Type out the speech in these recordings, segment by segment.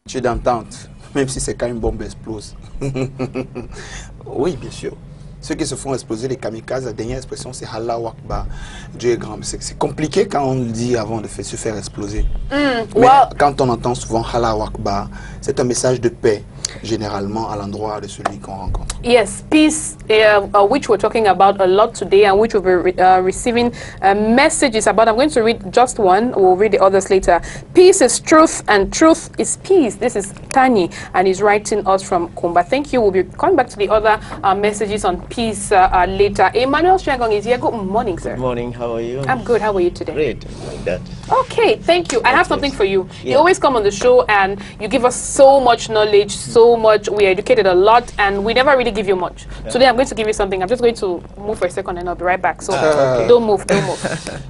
tu es d'entente, même si c'est quand une bombe explose. Oui, bien sûr. Ceux qui se font exploser, les kamikazes, la dernière expression, c'est Allah Akbar, Dieu est grand. C'est compliqué quand on le dit avant de se faire exploser. Mais quand on entend souvent Allah Akbar, c'est un message de paix, généralement à l'endroit de celui qu'on rencontre. Yes, peace, which we're talking about a lot today, and which we'll be receiving messages about. I'm going to read just one. We'll read the others later. Peace is truth, and truth is peace. This is Tani, and he's writing us from Kumba. Thank you. We'll be coming back to the other messages on peace later. Emmanuel Shangong is here. Good morning, sir. Good morning. How are you? I'm good. How are you today? Great. Like that. Okay, thank you. I have something for you. Yeah. You always come on the show and you give us so much knowledge, so much. We are educated a lot, and we never really give you much. Yeah. Today I'm going to give you something. I'm just going to move for a second and I'll be right back. So don't move, don't move.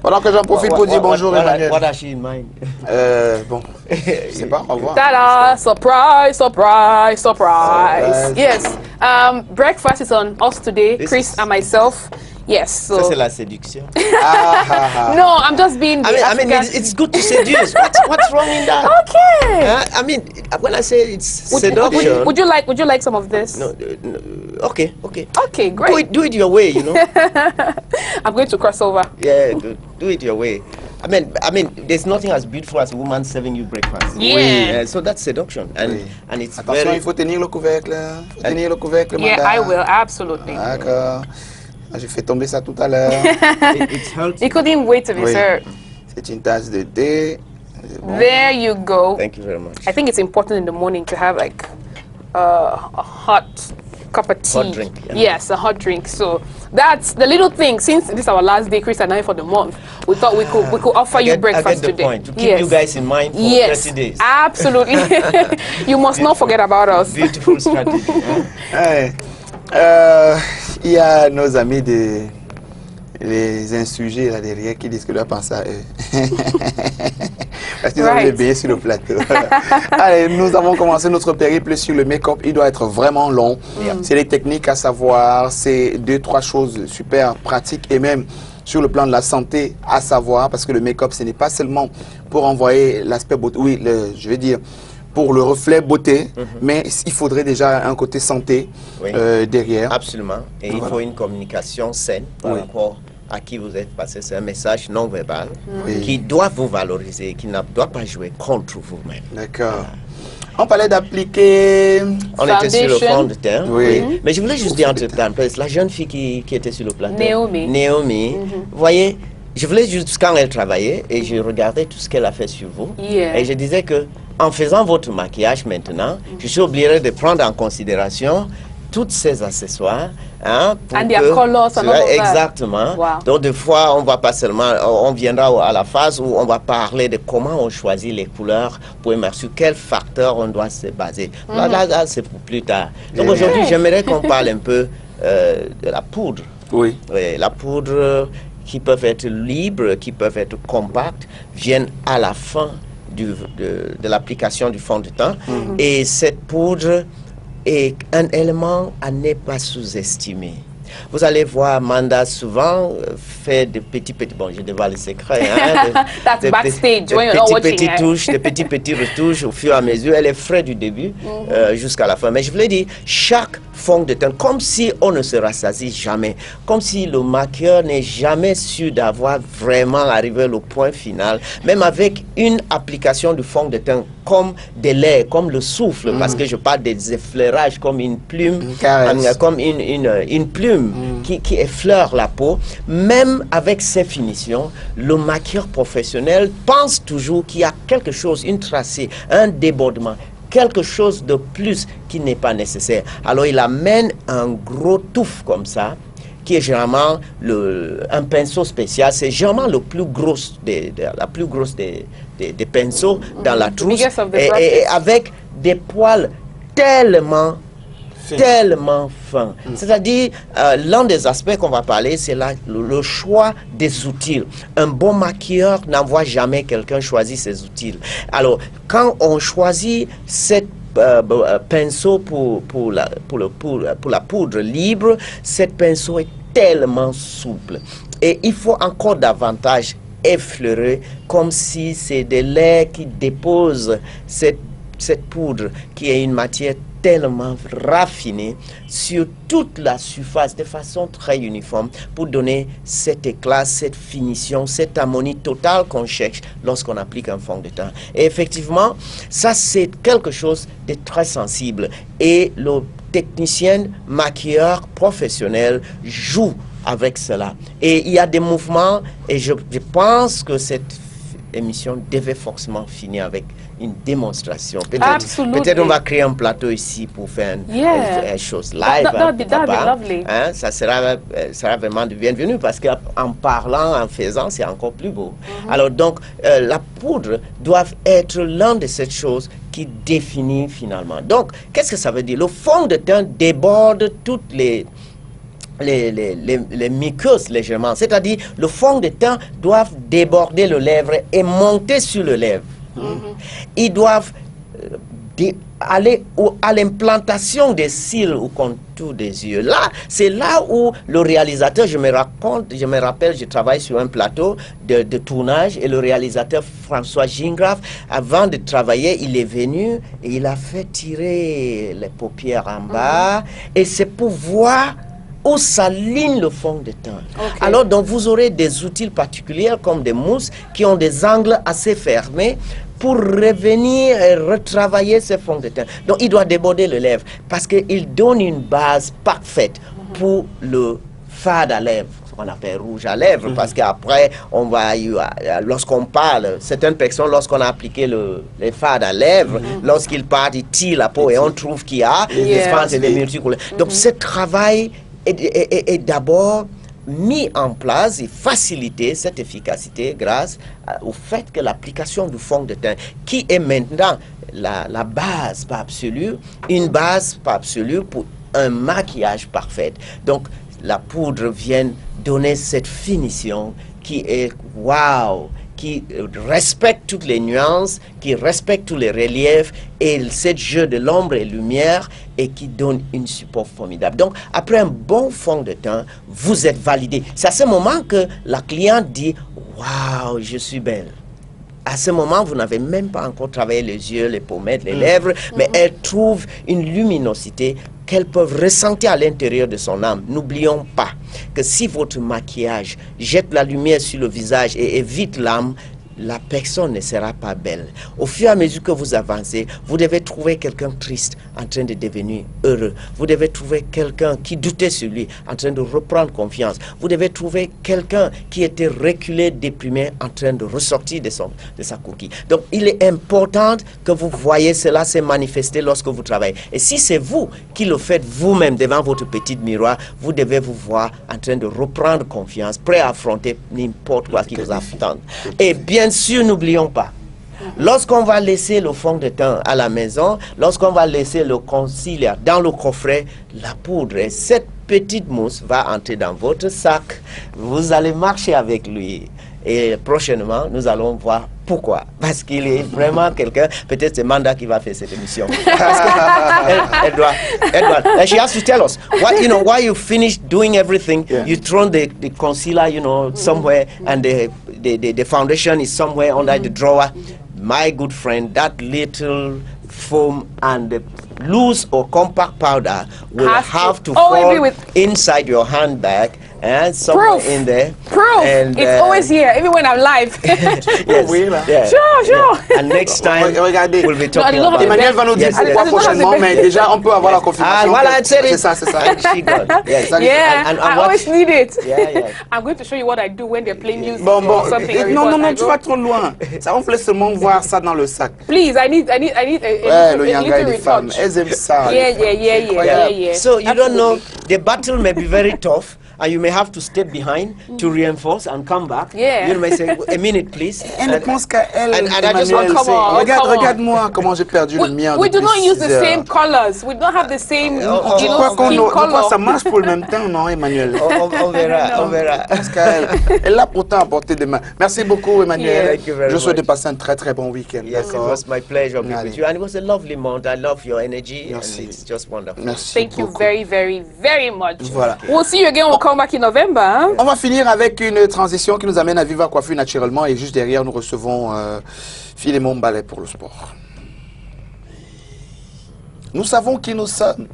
Pendant que j'en profite pour dire bonjour, Emmanuel. What has she in mind? Bon, je sais pas, au revoir. Ta-da! Surprise, surprise, surprise. Yes. Breakfast is on us today, Chris and myself. Yes. So. Ça c'est la séduction. No, I'm just being. I mean, it's good to seduce. What's wrong in that? Okay. I mean, when I say it's seduction. Would you like some of this? No, okay. Okay, great. Do it your way, you know. I'm going to cross over. Yeah, do it your way. I mean, there's nothing as beautiful as a woman serving you breakfast. Yeah. So that's seduction, and it's Attention, very. il faut tenir le couvercle. Faut tenir le couvercle, Yeah, madame. I will absolutely. D'accord. J'ai fait tomber ça tout à l'heure. It's healthy. He couldn't wait to be served. C'est une tasse de thé. Bon. There you go. Thank you very much. I think it's important in the morning to have like a hot cup of tea. Hot drink. Yeah. Yes, a hot drink. So that's the little thing. Since this is our last day, Chris and I, for the month, we thought we could offer you breakfast I get the today. point. To keep you guys in mind for 30 days. Absolutely. You must not forget about us. Beautiful strategy. Ouais. Il y a nos amis les insurgés là derrière qui disent que leur pensée à eux. Parce qu'ils ont les baigner sur le plateau. Allez, nous avons commencé notre périple sur le make-up. Il doit être vraiment long. C'est les techniques à savoir. C'est 2-3 choses super pratiques et même sur le plan de la santé à savoir. Parce que le make-up, ce n'est pas seulement pour envoyer l'aspect beauté. Oui, je vais dire pour le reflet beauté, mais il faudrait déjà un côté santé derrière. Absolument. Et il faut une communication saine par rapport à qui vous êtes, parce que c'est un message non verbal qui doit vous valoriser, qui ne doit pas jouer contre vous-même. D'accord. On parlait d'appliquer... On était sur le fond de teint. Oui. Mais je voulais juste dire entre parenthèses, la jeune fille qui était sur le plateau, Naomi. Vous voyez, je voulais juste, quand elle travaillait, et je regardais tout ce qu'elle a fait sur vous, et je disais que en faisant votre maquillage maintenant, je suis obligé de prendre en considération tous ces accessoires. Hein, and their colors and all of that. Exactement. Wow. Donc, des fois, on va pas seulement, on viendra à la phase où on va parler de comment on choisit les couleurs pour sur quel facteur on doit se baser. Là, c'est pour plus tard. Donc, aujourd'hui, j'aimerais qu'on parle un peu de la poudre. Oui. La poudre qui peuvent être libres, qui peuvent être compactes, viennent à la fin de l'application du fond de teint. Et cette poudre est un élément à ne pas sous-estimer. Vous allez voir Amanda souvent fait de petits, bon, je dévoile le secret, hein, That's backstage, when you're not watching, des petits retouches au fur et à mesure. Elle est frais du début jusqu'à la fin. Mais je voulais dire, chaque fond de teint, comme si on ne se rassasie jamais, comme si le maquilleur n'est jamais sûr d'avoir vraiment arrivé au point final, même avec une application du fond de teint comme de l'air, comme le souffle, parce que je parle des effleurages comme une plume, comme une plume qui effleure la peau. Même avec ces finitions, le maquilleur professionnel pense toujours qu'il y a quelque chose, une tracée, un débordement, quelque chose de plus qui n'est pas nécessaire. Alors il amène un gros touffe comme ça, qui est généralement un pinceau spécial. C'est généralement la plus grosse des pinceaux dans la trousse, et avec des poils tellement fin. C'est-à-dire, l'un des aspects qu'on va parler, c'est le choix des outils. Un bon maquilleur n'envoie jamais quelqu'un choisir ses outils. Alors, quand on choisit cette pinceau pour la poudre libre, cette pinceau est tellement souple. Et il faut encore davantage effleurer, comme si c'est de l'air qui dépose cette cette poudre qui est une matière tellement raffinée sur toute la surface de façon très uniforme pour donner cet éclat, cette finition, cette harmonie totale qu'on cherche lorsqu'on applique un fond de teint. Et effectivement, ça c'est quelque chose de très sensible et le technicien maquilleur professionnel joue avec cela. Et il y a des mouvements et je pense que cette émission devait forcément finir avec une démonstration. Peut-être on va créer un plateau ici pour faire une chose live. That would be lovely. Hein, ça sera vraiment de bienvenu parce qu'en parlant, en faisant, c'est encore plus beau. Alors donc, la poudre doit être l'un de ces choses qui définit finalement. Donc, qu'est-ce que ça veut dire? Le fond de teint déborde toutes les muqueuses légèrement, c'est-à-dire le fond de teint doit déborder le lèvre et monter sur le lèvre. Ils doivent aller à l'implantation des cils au contour des yeux. Là, c'est là où le réalisateur, je me rappelle, je travaille sur un plateau de tournage et le réalisateur François Gingras, avant de travailler, il est venu et il a fait tirer les paupières en bas et c'est pour voir où s'aligne le fond de teint. Alors, donc, vous aurez des outils particuliers comme des mousses qui ont des angles assez fermés pour revenir et retravailler ce fond de teint. Donc, il doit déborder le lèvre parce qu'il donne une base parfaite pour le fard à lèvres. On appelle rouge à lèvres parce qu'après, on va, lorsqu'on parle, certaines personnes, lorsqu'on a appliqué les fards à lèvres, lorsqu'ils partent, ils tirent la peau et on trouve qu'il y a des espaces et des multicouleurs. Donc, ce travail est d'abord mis en place et facilité cette efficacité grâce au fait que l'application du fond de teint, qui est maintenant la base pas absolue, une base pas absolue pour un maquillage parfait. Donc, la poudre vient donner cette finition qui est waouh, qui respecte toutes les nuances, qui respecte tous les reliefs et ce jeu de l'ombre et lumière et qui donne une support formidable. Donc, après un bon fond de teint, vous êtes validé. C'est à ce moment que la cliente dit « Waouh, je suis belle ». À ce moment, vous n'avez même pas encore travaillé les yeux, les pommettes, les lèvres, mais elle trouve une luminosité qu'elle peut ressentir à l'intérieur de son âme. N'oublions pas que si votre maquillage jette la lumière sur le visage et évite l'âme, la personne ne sera pas belle. Au fur et à mesure que vous avancez, vous devez trouver quelqu'un triste en train de devenir heureux. Vous devez trouver quelqu'un qui doutait sur lui en train de reprendre confiance. Vous devez trouver quelqu'un qui était reculé, déprimé en train de ressortir de sa coquille. Donc, il est important que vous voyez cela se manifester lorsque vous travaillez. Et si c'est vous qui le faites vous-même devant votre petit miroir, vous devez vous voir en train de reprendre confiance, prêt à affronter n'importe quoi qui vous attend. Et bien sûr, n'oublions pas, lorsqu'on va laisser le fond de teint à la maison, lorsqu'on va laisser le concealer dans le coffret, la poudre et cette petite mousse va entrer dans votre sac. Vous allez marcher avec lui. Et prochainement, nous allons voir pourquoi. Parce qu'il est vraiment quelqu'un, peut-être c'est Manda qui va faire cette émission. Parce qu'elle doit, and she has to tell us, why you finish doing everything, you throw the concealer, somewhere, and the foundation is somewhere under the drawer. My good friend, that little foam and the loose or compact powder will have to fall inside your handbag and somewhere in there. Proof. And, it's always here, even when I'm live. Yes. Sure. Yeah. And next time, regardez, we'll be talking about Emmanuel va nous dire pourquoi prochainement, mais déjà, on peut avoir la confirmation. Voilà, c'est ça. And I always need it. I'm going to show you what I do when they're playing music or something. Non, tu vas trop loin. Ça, on voulait seulement voir ça dans le sac. Please, I need a le Yanga et les femmes, elles aiment ça. Yeah. So, you don't know, the battle may be very tough. And you may have to step behind to reinforce and come back. Yeah. You may say, a minute, please. Elle pense qu'à elle. And I just want to say, regarde-moi comment j'ai perdu le mien. We do not use the same colors. We don't have the same, Pourquoi ça marche pour le même temps, non, Emmanuel? On verra. Parce qu'elle l'a pourtant apporté des mains. Merci beaucoup, Emmanuel. Je souhaite de passer un très très bon week-end. Yes, it was my pleasure being with you. And it was a lovely month. I love your energy. Merci. And it's just wonderful. Merci. Thank you very, very, very much. Voilà. We'll see you again. We'll come back in November. Hein? On va finir avec une transition qui nous amène à Viva Coiffure naturellement. Et juste derrière, nous recevons Philémon Ballet pour le sport. Nous savons qui nous sommes.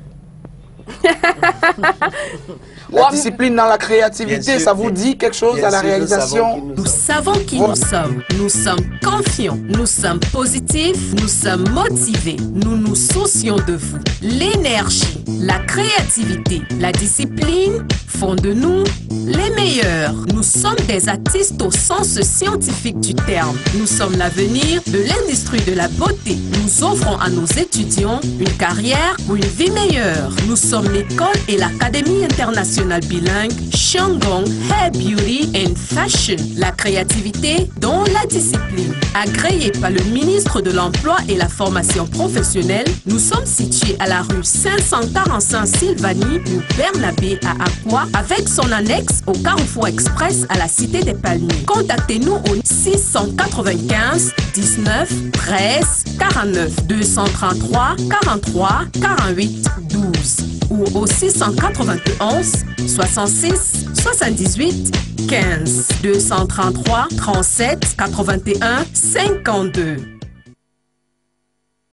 La discipline dans la créativité, ça vous dit quelque chose à la réalisation? Nous savons qui nous sommes. Nous sommes confiants. Nous sommes positifs. Nous sommes motivés. Nous nous soucions de vous. L'énergie, la créativité, la discipline font de nous les meilleurs. Nous sommes des artistes au sens scientifique du terme. Nous sommes l'avenir de l'industrie de la beauté. Nous offrons à nos étudiants une carrière ou une vie meilleure. Nous sommes l'école et l'académie internationale bilingue Shandong Hair Beauty and Fashion. La créativité dans la discipline. Agréé par le ministre de l'Emploi et la formation professionnelle, nous sommes situés à la rue 545 Sylvanie ou Bernabé à Aqua avec son annexe au Carrefour Express à la Cité des Palmiers. Contactez-nous au 695 19 13 49 233 43 48 12 ou au 691 66 78 15 233 37 81 52.